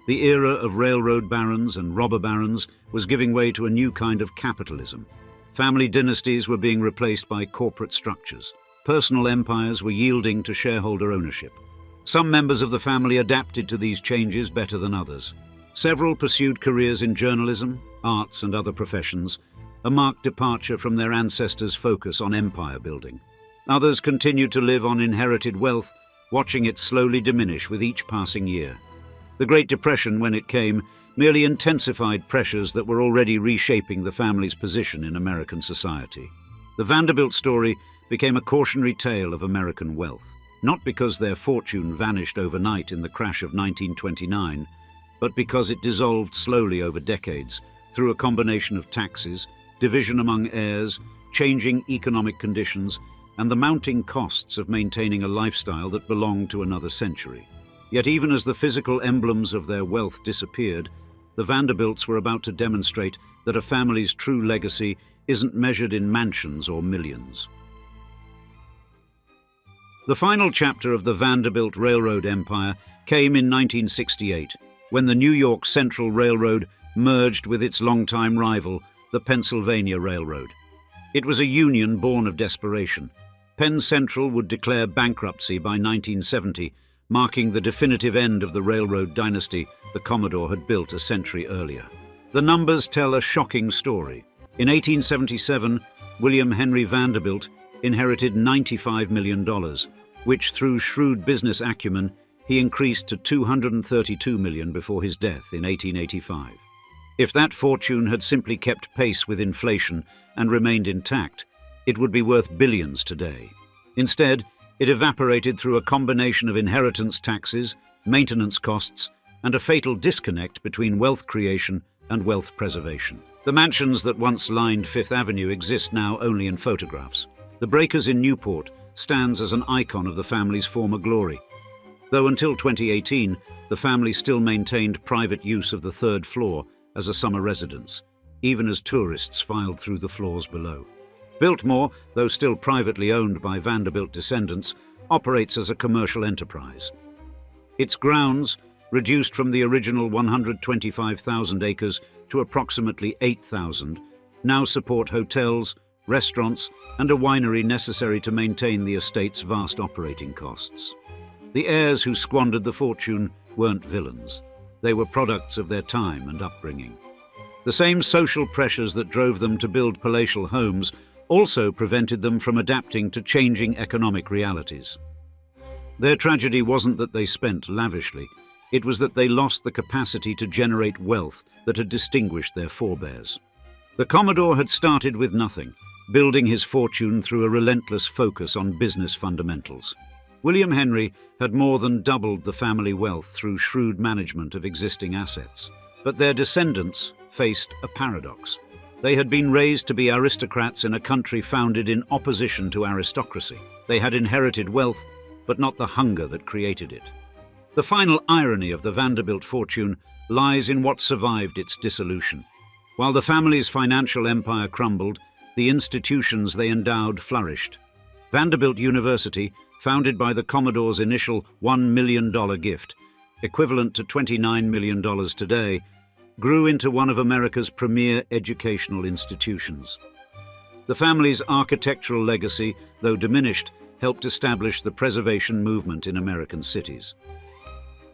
The era of railroad barons and robber barons was giving way to a new kind of capitalism. Family dynasties were being replaced by corporate structures. Personal empires were yielding to shareholder ownership. Some members of the family adapted to these changes better than others. Several pursued careers in journalism, arts, and other professions, a marked departure from their ancestors' focus on empire building. Others continued to live on inherited wealth, watching it slowly diminish with each passing year. The Great Depression, when it came, merely intensified pressures that were already reshaping the family's position in American society. The Vanderbilt story became a cautionary tale of American wealth, not because their fortune vanished overnight in the crash of 1929, but because it dissolved slowly over decades through a combination of taxes, division among heirs, changing economic conditions, and the mounting costs of maintaining a lifestyle that belonged to another century. Yet even as the physical emblems of their wealth disappeared, the Vanderbilts were about to demonstrate that a family's true legacy isn't measured in mansions or millions. The final chapter of the Vanderbilt Railroad empire came in 1968, when the New York Central Railroad merged with its longtime rival, the Pennsylvania Railroad. It was a union born of desperation. Penn Central would declare bankruptcy by 1970, marking the definitive end of the railroad dynasty the Commodore had built a century earlier. The numbers tell a shocking story. In 1877, William Henry Vanderbilt inherited $95 million, which through shrewd business acumen, he increased to $232 million before his death in 1885. If that fortune had simply kept pace with inflation and remained intact, it would be worth billions today. Instead, it evaporated through a combination of inheritance taxes, maintenance costs, and a fatal disconnect between wealth creation and wealth preservation. The mansions that once lined Fifth Avenue exist now only in photographs. The Breakers in Newport stands as an icon of the family's former glory. Though until 2018, the family still maintained private use of the third floor as a summer residence, even as tourists filed through the floors below. Biltmore, though still privately owned by Vanderbilt descendants, operates as a commercial enterprise. Its grounds, reduced from the original 125,000 acres to approximately 8,000, now support hotels, restaurants, and a winery necessary to maintain the estate's vast operating costs. The heirs who squandered the fortune weren't villains. They were products of their time and upbringing. The same social pressures that drove them to build palatial homes also prevented them from adapting to changing economic realities. Their tragedy wasn't that they spent lavishly, it was that they lost the capacity to generate wealth that had distinguished their forebears. The Commodore had started with nothing, building his fortune through a relentless focus on business fundamentals. William Henry had more than doubled the family wealth through shrewd management of existing assets. But their descendants faced a paradox. They had been raised to be aristocrats in a country founded in opposition to aristocracy. They had inherited wealth, but not the hunger that created it. The final irony of the Vanderbilt fortune lies in what survived its dissolution. While the family's financial empire crumbled, the institutions they endowed flourished. Vanderbilt University, founded by the Commodore's initial $1 million gift, equivalent to $29 million today, grew into one of America's premier educational institutions. The family's architectural legacy, though diminished, helped establish the preservation movement in American cities.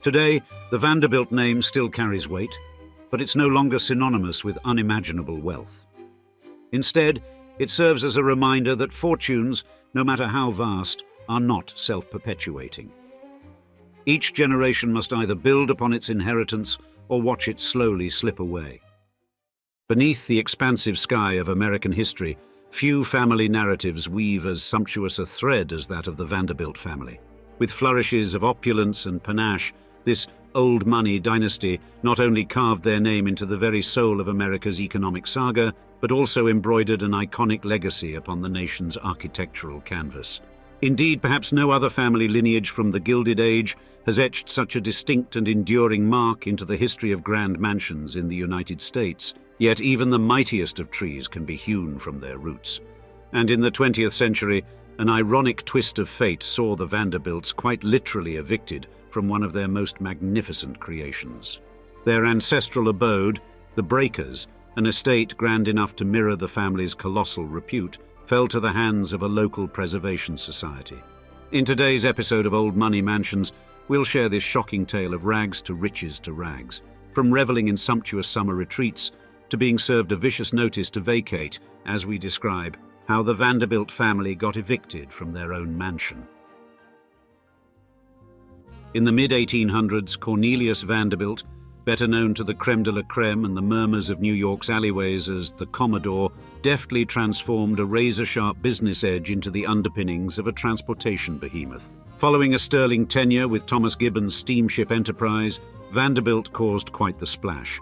Today, the Vanderbilt name still carries weight, but it's no longer synonymous with unimaginable wealth. Instead, it serves as a reminder that fortunes, no matter how vast, are not self-perpetuating. Each generation must either build upon its inheritance or watch it slowly slip away. Beneath the expansive sky of American history, few family narratives weave as sumptuous a thread as that of the Vanderbilt family. With flourishes of opulence and panache, this old money dynasty not only carved their name into the very soul of America's economic saga, but also embroidered an iconic legacy upon the nation's architectural canvas. Indeed, perhaps no other family lineage from the Gilded Age has etched such a distinct and enduring mark into the history of grand mansions in the United States. Yet even the mightiest of trees can be hewn from their roots. And in the 20th century, an ironic twist of fate saw the Vanderbilts quite literally evicted from one of their most magnificent creations. Their ancestral abode, the Breakers, an estate grand enough to mirror the family's colossal repute, fell to the hands of a local preservation society. In today's episode of Old Money Mansions, we'll share this shocking tale of rags to riches to rags, from reveling in sumptuous summer retreats to being served a vicious notice to vacate, as we describe how the Vanderbilt family got evicted from their own mansion. In the mid-1800s, Cornelius Vanderbilt, better known to the creme de la creme and the murmurs of New York's alleyways as the Commodore, deftly transformed a razor-sharp business edge into the underpinnings of a transportation behemoth. Following a sterling tenure with Thomas Gibbon's steamship enterprise, Vanderbilt caused quite the splash,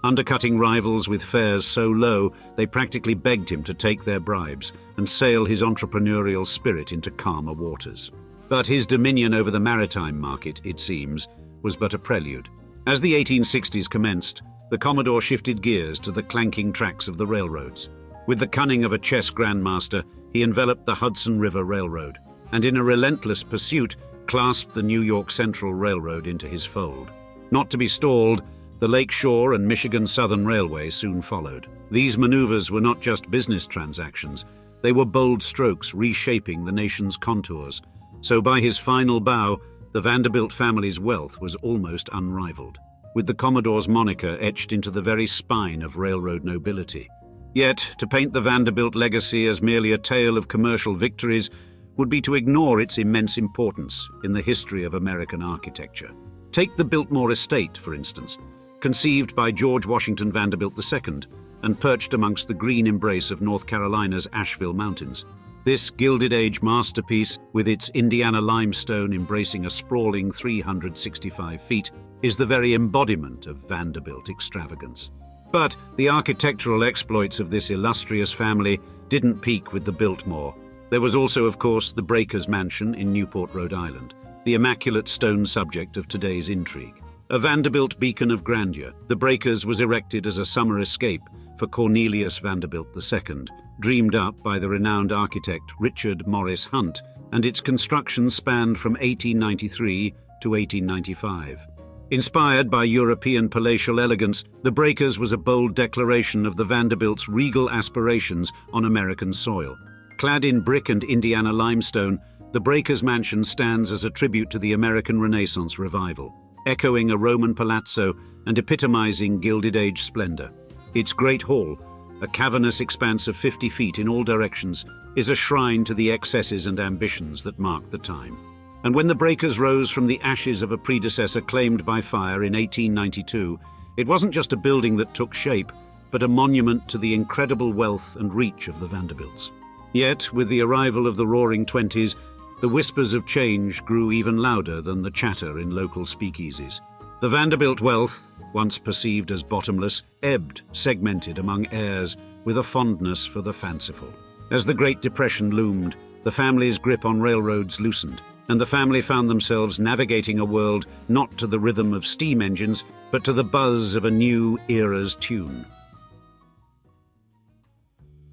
undercutting rivals with fares so low they practically begged him to take their bribes and sail his entrepreneurial spirit into calmer waters. But his dominion over the maritime market, it seems, was but a prelude. As the 1860s commenced, the Commodore shifted gears to the clanking tracks of the railroads. With the cunning of a chess grandmaster, he enveloped the Hudson River Railroad, and in a relentless pursuit, clasped the New York Central Railroad into his fold. Not to be stalled, the Lake Shore and Michigan Southern Railway soon followed. These maneuvers were not just business transactions, they were bold strokes reshaping the nation's contours. So by his final bow, the Vanderbilt family's wealth was almost unrivaled, with the Commodore's moniker etched into the very spine of railroad nobility. Yet, to paint the Vanderbilt legacy as merely a tale of commercial victories would be to ignore its immense importance in the history of American architecture. Take the Biltmore Estate, for instance, conceived by George Washington Vanderbilt II and perched amongst the green embrace of North Carolina's Asheville Mountains. This Gilded Age masterpiece, with its Indiana limestone embracing a sprawling 365 feet, is the very embodiment of Vanderbilt extravagance. But the architectural exploits of this illustrious family didn't peak with the Biltmore. There was also, of course, the Breakers Mansion in Newport, Rhode Island, the immaculate stone subject of today's intrigue. A Vanderbilt beacon of grandeur, the Breakers was erected as a summer escape for Cornelius Vanderbilt II, dreamed up by the renowned architect Richard Morris Hunt, and its construction spanned from 1893 to 1895. Inspired by European palatial elegance, the Breakers was a bold declaration of the Vanderbilts' regal aspirations on American soil. Clad in brick and Indiana limestone, the Breakers Mansion stands as a tribute to the American Renaissance revival, echoing a Roman palazzo and epitomizing Gilded Age splendor. Its great hall, a cavernous expanse of 50 feet in all directions, is a shrine to the excesses and ambitions that marked the time. And when the Breakers rose from the ashes of a predecessor claimed by fire in 1892, it wasn't just a building that took shape, but a monument to the incredible wealth and reach of the Vanderbilts. Yet, with the arrival of the Roaring Twenties, the whispers of change grew even louder than the chatter in local speakeasies. The Vanderbilt wealth, once perceived as bottomless, ebbed, segmented among heirs with a fondness for the fanciful. As the Great Depression loomed, the family's grip on railroads loosened, and the family found themselves navigating a world not to the rhythm of steam engines, but to the buzz of a new era's tune.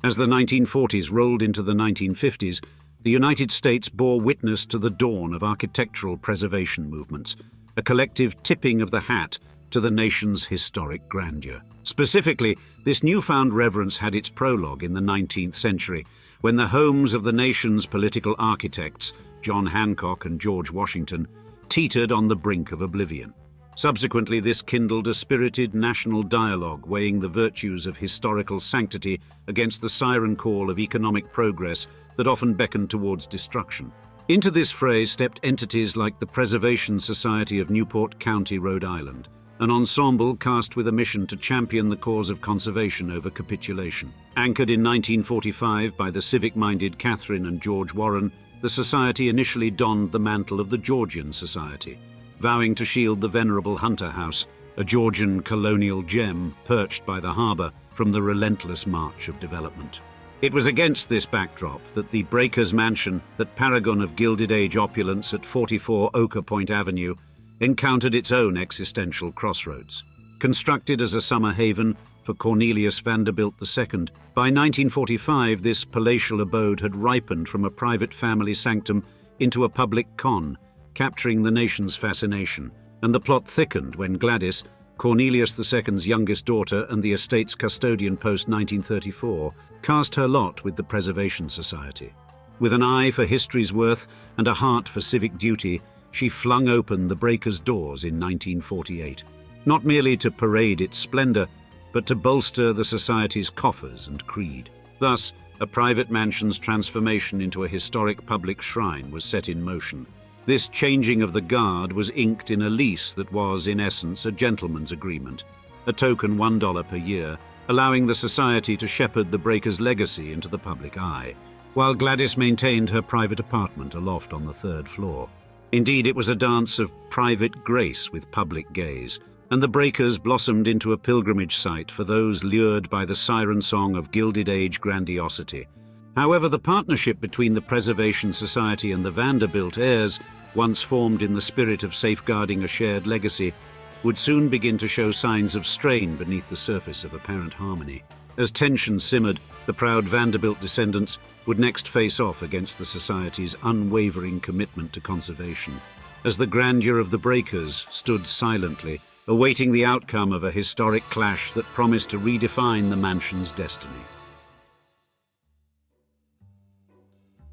As the 1940s rolled into the 1950s, the United States bore witness to the dawn of architectural preservation movements, a collective tipping of the hat to the nation's historic grandeur. Specifically, this newfound reverence had its prologue in the 19th century, when the homes of the nation's political architects, John Hancock and George Washington, teetered on the brink of oblivion. Subsequently, this kindled a spirited national dialogue weighing the virtues of historical sanctity against the siren call of economic progress that often beckoned towards destruction. Into this fray stepped entities like the Preservation Society of Newport County, Rhode Island, an ensemble cast with a mission to champion the cause of conservation over capitulation. Anchored in 1945 by the civic-minded Catherine and George Warren, the society initially donned the mantle of the Georgian Society, vowing to shield the venerable Hunter House, a Georgian colonial gem perched by the harbour, from the relentless march of development. It was against this backdrop that the Breakers Mansion, that paragon of Gilded Age opulence at 44 Ochre Point Avenue, encountered its own existential crossroads. Constructed as a summer haven for Cornelius Vanderbilt II, by 1945 this palatial abode had ripened from a private family sanctum into a public con, capturing the nation's fascination, and the plot thickened when Gladys, Cornelius II's youngest daughter and the estate's custodian post-1934, cast her lot with the Preservation Society. With an eye for history's worth and a heart for civic duty, she flung open the Breakers' doors in 1948, not merely to parade its splendor, but to bolster the Society's coffers and creed. Thus, a private mansion's transformation into a historic public shrine was set in motion. This changing of the guard was inked in a lease that was, in essence, a gentleman's agreement, a token $1 per year, allowing the Society to shepherd the Breakers' legacy into the public eye, while Gladys maintained her private apartment aloft on the 3rd floor. Indeed, it was a dance of private grace with public gaze, and the Breakers blossomed into a pilgrimage site for those lured by the siren song of Gilded Age grandiosity. However, the partnership between the Preservation Society and the Vanderbilt heirs, once formed in the spirit of safeguarding a shared legacy, would soon begin to show signs of strain beneath the surface of apparent harmony. As tension simmered, the proud Vanderbilt descendants would next face off against the Society's unwavering commitment to conservation, as the grandeur of the Breakers stood silently, awaiting the outcome of a historic clash that promised to redefine the mansion's destiny.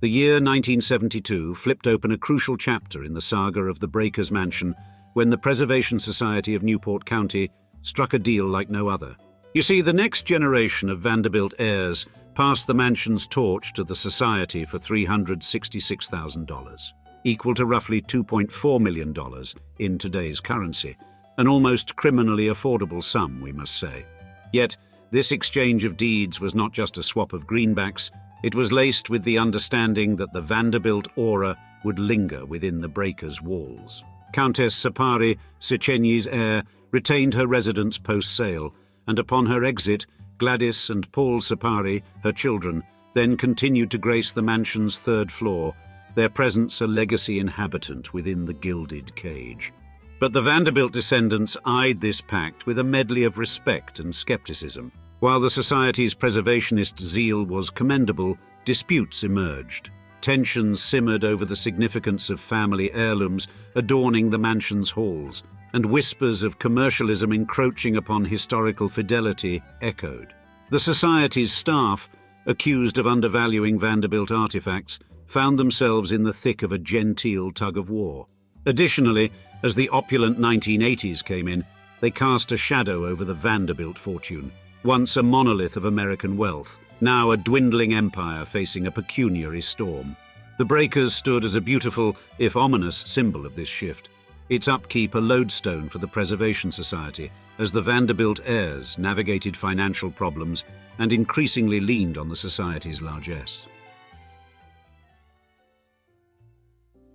The year 1972 flipped open a crucial chapter in the saga of the Breakers Mansion when the Preservation Society of Newport County struck a deal like no other. You see, the next generation of Vanderbilt heirs passed the mansion's torch to the Society for $366,000, equal to roughly $2.4 million in today's currency, an almost criminally affordable sum, we must say. Yet, this exchange of deeds was not just a swap of greenbacks. It was laced with the understanding that the Vanderbilt aura would linger within the Breakers' walls. Countess Sapari, Sichenyi's heir, retained her residence post-sale, and upon her exit, Gladys and Paul Sapari, her children, then continued to grace the mansion's 3rd floor, their presence a legacy inhabitant within the gilded cage. But the Vanderbilt descendants eyed this pact with a medley of respect and skepticism. While the Society's preservationist zeal was commendable, disputes emerged. Tensions simmered over the significance of family heirlooms adorning the mansion's halls, and whispers of commercialism encroaching upon historical fidelity echoed. The Society's staff, accused of undervaluing Vanderbilt artifacts, found themselves in the thick of a genteel tug-of-war. Additionally, as the opulent 1980s came in, they cast a shadow over the Vanderbilt fortune, once a monolith of American wealth, now a dwindling empire facing a pecuniary storm. The Breakers stood as a beautiful, if ominous, symbol of this shift, its upkeep a lodestone for the Preservation Society, as the Vanderbilt heirs navigated financial problems and increasingly leaned on the Society's largesse.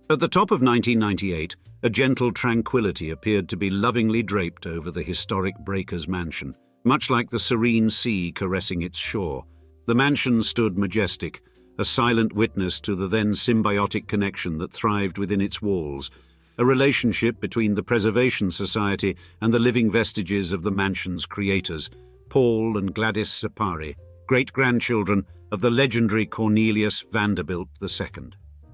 At the top of 1998, a gentle tranquility appeared to be lovingly draped over the historic Breakers Mansion, much like the serene sea caressing its shore. The mansion stood majestic, a silent witness to the then symbiotic connection that thrived within its walls, a relationship between the Preservation Society and the living vestiges of the mansion's creators, Paul and Gladys Sapari, great-grandchildren of the legendary Cornelius Vanderbilt II.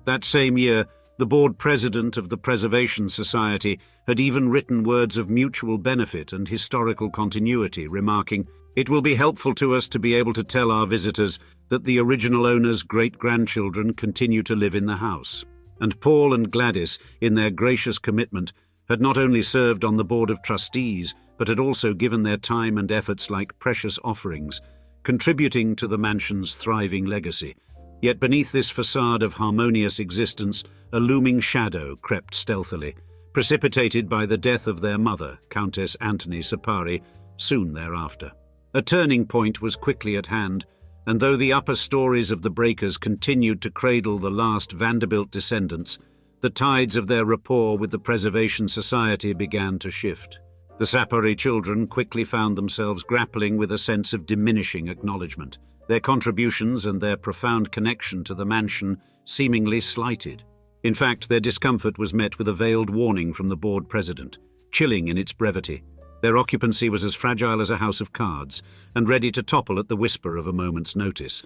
That same year, the board president of the Preservation Society had even written words of mutual benefit and historical continuity, remarking, "It will be helpful to us to be able to tell our visitors that the original owner's great-grandchildren continue to live in the house." And Paul and Gladys, in their gracious commitment, had not only served on the board of trustees, but had also given their time and efforts like precious offerings, contributing to the mansion's thriving legacy. Yet beneath this facade of harmonious existence, a looming shadow crept stealthily, precipitated by the death of their mother, Countess Antony Sapari, soon thereafter. A turning point was quickly at hand, and though the upper stories of the breakers continued to cradle the last Vanderbilt descendants, the tides of their rapport with the Preservation Society began to shift. The Sapari children quickly found themselves grappling with a sense of diminishing acknowledgement, their contributions and their profound connection to the mansion seemingly slighted. In fact, their discomfort was met with a veiled warning from the board president, chilling in its brevity. Their occupancy was as fragile as a house of cards, and ready to topple at the whisper of a moment's notice.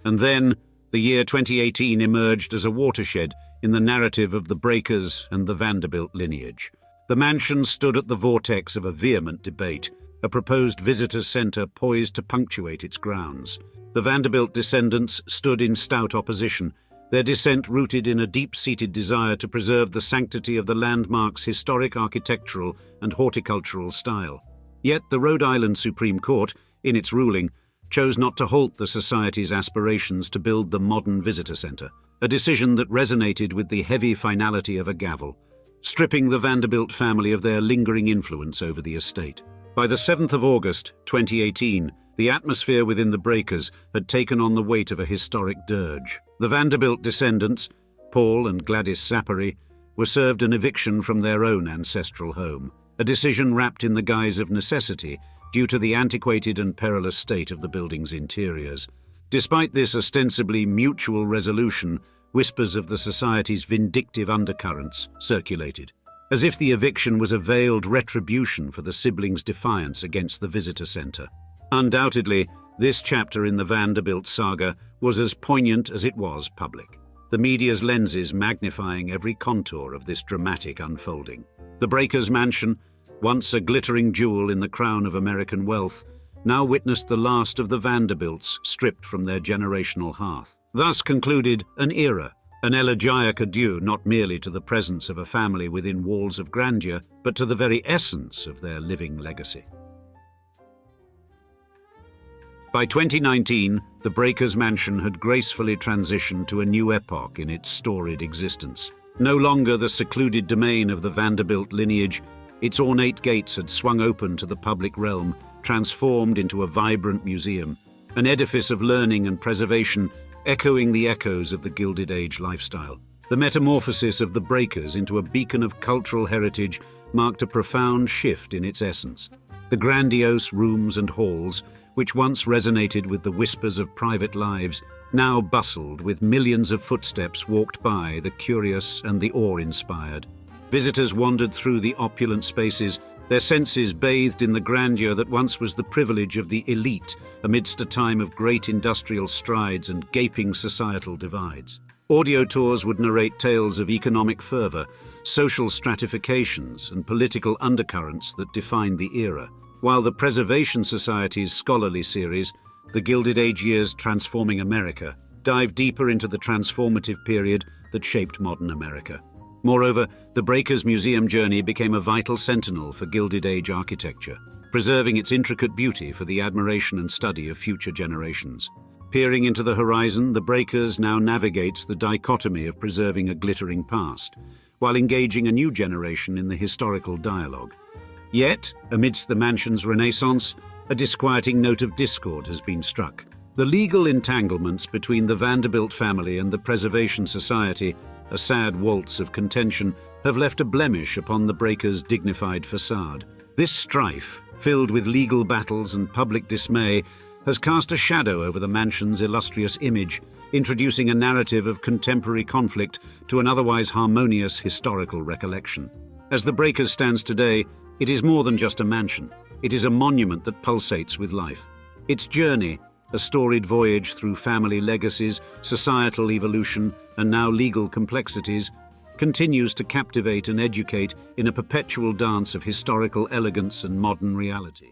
And then, the year 2018 emerged as a watershed in the narrative of the breakers and the Vanderbilt lineage. The mansion stood at the vortex of a vehement debate, a proposed visitor center poised to punctuate its grounds. The Vanderbilt descendants stood in stout opposition, their dissent rooted in a deep-seated desire to preserve the sanctity of the landmark's historic architectural and horticultural style. Yet the Rhode Island Supreme Court, in its ruling, chose not to halt the Society's aspirations to build the modern visitor center, a decision that resonated with the heavy finality of a gavel, stripping the Vanderbilt family of their lingering influence over the estate. By the 7th of August, 2018, the atmosphere within the breakers had taken on the weight of a historic dirge. The Vanderbilt descendants, Paul and Gladys Sapari, were served an eviction from their own ancestral home, a decision wrapped in the guise of necessity due to the antiquated and perilous state of the building's interiors. Despite this ostensibly mutual resolution, whispers of the Society's vindictive undercurrents circulated, as if the eviction was a veiled retribution for the siblings' defiance against the visitor center. Undoubtedly, this chapter in the Vanderbilt saga was as poignant as it was public, the media's lenses magnifying every contour of this dramatic unfolding. The breakers' mansion, once a glittering jewel in the crown of American wealth, now witnessed the last of the Vanderbilts stripped from their generational hearth. Thus concluded an era, an elegiac adieu not merely to the presence of a family within walls of grandeur, but to the very essence of their living legacy. By 2019, the breakers' mansion had gracefully transitioned to a new epoch in its storied existence. No longer the secluded domain of the Vanderbilt lineage, its ornate gates had swung open to the public realm, transformed into a vibrant museum, an edifice of learning and preservation, echoing the echoes of the Gilded Age lifestyle. The metamorphosis of the breakers into a beacon of cultural heritage marked a profound shift in its essence. The grandiose rooms and halls, which once resonated with the whispers of private lives, now bustled with millions of footsteps walked by the curious and the awe-inspired. Visitors wandered through the opulent spaces, their senses bathed in the grandeur that once was the privilege of the elite amidst a time of great industrial strides and gaping societal divides. Audio tours would narrate tales of economic fervor, social stratifications, and political undercurrents that defined the era, while the Preservation Society's scholarly series, The Gilded Age Years Transforming America, dived deeper into the transformative period that shaped modern America. Moreover, the Breakers Museum journey became a vital sentinel for Gilded Age architecture, preserving its intricate beauty for the admiration and study of future generations. Peering into the horizon, the Breakers now navigates the dichotomy of preserving a glittering past, while engaging a new generation in the historical dialogue. Yet, amidst the mansion's renaissance, a disquieting note of discord has been struck. The legal entanglements between the Vanderbilt family and the Preservation Society, a sad waltz of contention, have left a blemish upon the breakers' dignified facade. This strife, filled with legal battles and public dismay, has cast a shadow over the mansion's illustrious image, introducing a narrative of contemporary conflict to an otherwise harmonious historical recollection. As the breakers stands today, it is more than just a mansion. It is a monument that pulsates with life. Its journey, a storied voyage through family legacies, societal evolution, and now legal complexities, continues to captivate and educate in a perpetual dance of historical elegance and modern reality.